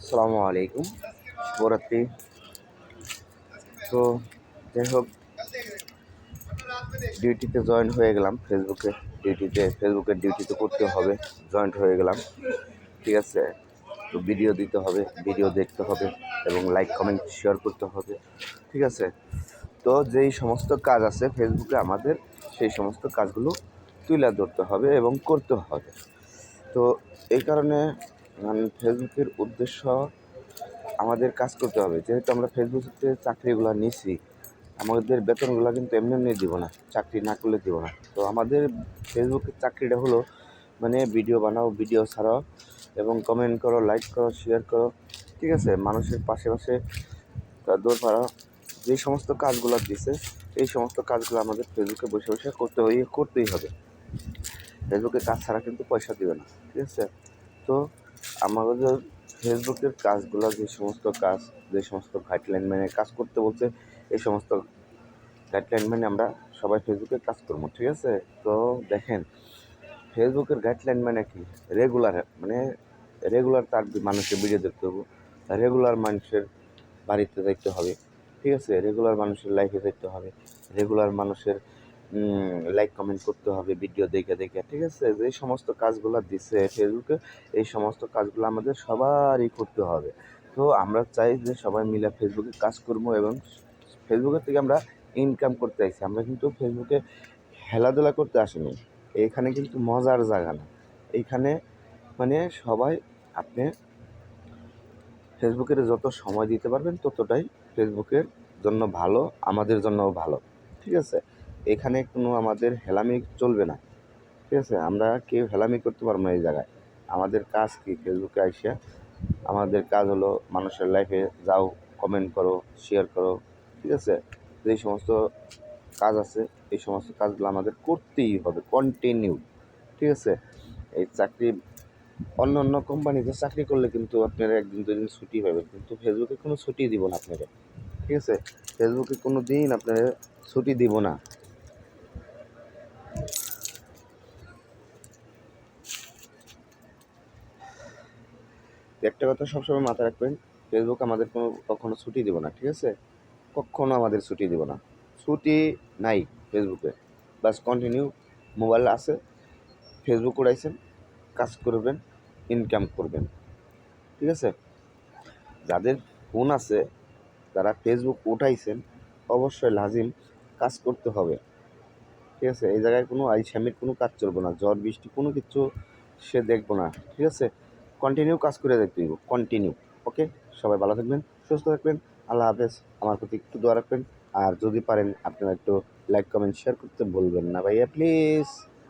আসসালামু আলাইকুম, শুভরাত্রি। তো যাই হোক, ডিউটিতে জয়েন হয়ে গেলাম। ফেসবুকের ডিউটিতে করতে হবে, জয়েন্ট হয়ে গেলাম। ঠিক আছে, তো ভিডিও দিতে হবে, ভিডিও দেখতে হবে এবং লাইক কমেন্ট শেয়ার করতে হবে। ঠিক আছে, তো যেই সমস্ত কাজ আছে ফেসবুকে আমাদের, সেই সমস্ত কাজগুলো তুলে ধরতে হবে এবং করতে হবে। তো এই কারণে ফেসবুকের উদ্দেশ্য আমাদের কাজ করতে হবে। যেহেতু আমরা ফেসবুকে চাকরিগুলো নিছি, আমাদের বেতনগুলো কিন্তু এমনি এমনি দিব না, চাকরি না করলে দিব না। তো আমাদের ফেসবুকের চাকরিটা হলো মানে ভিডিও বানাও, ভিডিও ছাড়াও এবং কমেন্ট করো, লাইক করো, শেয়ার করো। ঠিক আছে, মানুষের পাশে পাশে দৌড় পাড়াও। যেই সমস্ত কাজগুলো দিছে, এই সমস্ত কাজগুলো আমাদের ফেসবুকে বসে বসে করতেই হবে। ফেসবুকে কাজ ছাড়া কিন্তু পয়সা দিবে না। ঠিক আছে, তো আমাদের ফেসবুকের কাজগুলো যে সমস্ত গাইডলাইন মেনে কাজ করতে বলছে, এই সমস্ত গাইডলাইন মেনে আমরা সবাই ফেসবুকে কাজ করবো। ঠিক আছে, তো দেখেন, ফেসবুকের গাইডলাইন মানে কি? রেগুলার তার মানুষের ভিডিও দেখতে হবে, রেগুলার মানুষের বাড়িতে যাইতে হবে। ঠিক আছে, রেগুলার মানুষের লাইফে যাইতে হবে, রেগুলার মানুষের লাইক কমেন্ট করতে হবে ভিডিও দেখে দেখে। ঠিক আছে, যে সমস্ত কাজগুলো দিচ্ছে ফেসবুকে, এই সমস্ত কাজগুলো আমাদের সবারই করতে হবে। তো আমরা চাই যে সবাই মিলে ফেসবুকে কাজ করবো এবং ফেসবুকের থেকে আমরা ইনকাম করতে আসছি। আমরা কিন্তু ফেসবুকে খেলাধুলা করতে আসিনি। এইখানে কিন্তু মজার জায়গা না। এইখানে মানে সবাই, আপনি ফেসবুকের যত সময় দিতে পারবেন ততটাই ফেসবুকের জন্য ভালো, আমাদের জন্যও ভালো। ঠিক আছে, এখানে কোনো আমাদের হেলামি চলবে না। ঠিক আছে, আমরা কেউ হেলামি করতে পারবো না এই জায়গায়। আমাদের কাজ কি? ফেসবুকে আইসা আমাদের কাজ হলো মানুষের লাইফে যাও, কমেন্ট করো, শেয়ার করো। ঠিক আছে, যেই সমস্ত কাজ আছে এই সমস্ত কাজগুলো আমাদের করতেই হবে কন্টিনিউ। ঠিক আছে, এই চাকরি অন্য অন্য কোম্পানিতে চাকরি করলে কিন্তু আপনারা একদিন দুদিন ছুটি পাবেন, কিন্তু ফেসবুকে কোনো ছুটি দিব না আপনারা। ঠিক আছে, ফেসবুকে কোনো দিন আপনারা ছুটি দিব না। একটা কথা সবসময় মাথায় রাখবেন, ফেসবুক আমাদের কখনো ছুটি দিব না। ঠিক আছে, কখনো আমাদের ছুটি দিব না, ছুটি নাই ফেসবুকে। বাস কন্টিনিউ মোবাইল আছে, ফেসবুক উড়াইছেন, কাজ করবেন, ইনকাম করবেন। ঠিক আছে, যাদের ফোন আছে, যারা ফেসবুক উঠাইছেন, অবশ্যই লাজিম কাজ করতে হবে। ঠিক আছে, এই জায়গায় কোনো আইসামির কোনো কাজ চলবো না, ঝড় বৃষ্টি কোনো কিছু সে দেখবো না। ঠিক আছে, কন্টিনিউ কাজ করে দেখতে দিব, কন্টিনিউ। ওকে, সবাই ভালো থাকবেন, সুস্থ থাকবেন। আল্লাহ হাফেজ। আমার প্রতি একটু দোয়া রাখবেন, আর যদি পারেন আপনারা একটু লাইক কমেন্ট শেয়ার করতে বলবেন না ভাইয়া, প্লিজ।